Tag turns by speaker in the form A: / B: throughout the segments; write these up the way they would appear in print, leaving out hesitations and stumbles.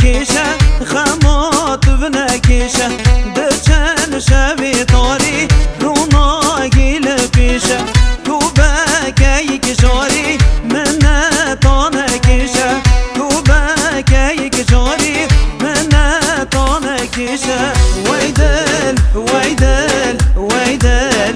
A: کشه خمات بنکشه دچن شبی تاری رونا گیل پیشه تو بکی کشاری منتا نکشه تو بکی کشاری منتا نکشه ویدل ویدل ویدل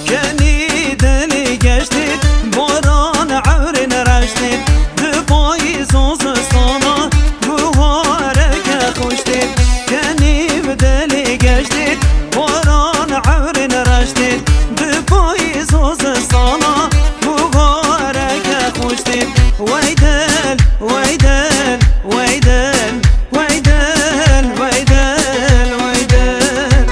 A: کنی دلی گشتید باران عورن رشتید دپای زوزستانا بواره که خوشتید کنی دلی گشتید باران عورن رشتید دپای زوزستانا بواره که خوشتید ویدل ویدل ویدل ویدل ویدل ویدل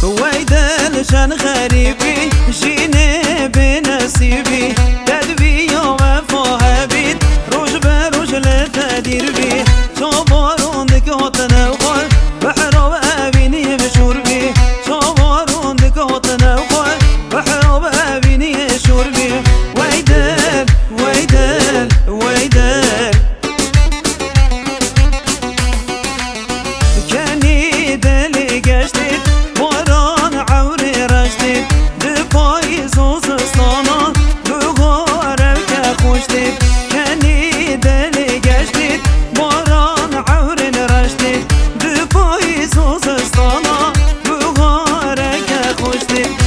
A: ويدل شان غريبي جيني بنصيبي تدبي وفاها بيت روج بروج لتدير بي صبرون دك هوتنا وقال بحر وابيني مشهور بي صبرون دك هوتنا وقال بحر وابيني مشهور بي ويدل ويدل ويدل كاني دلي قشتت باران عوري رشتت دپای زوزستانا بغاره که خوشتت کنی دلی گشتت باران عوري رشتت دپای زوزستانا بغاره که خوشتت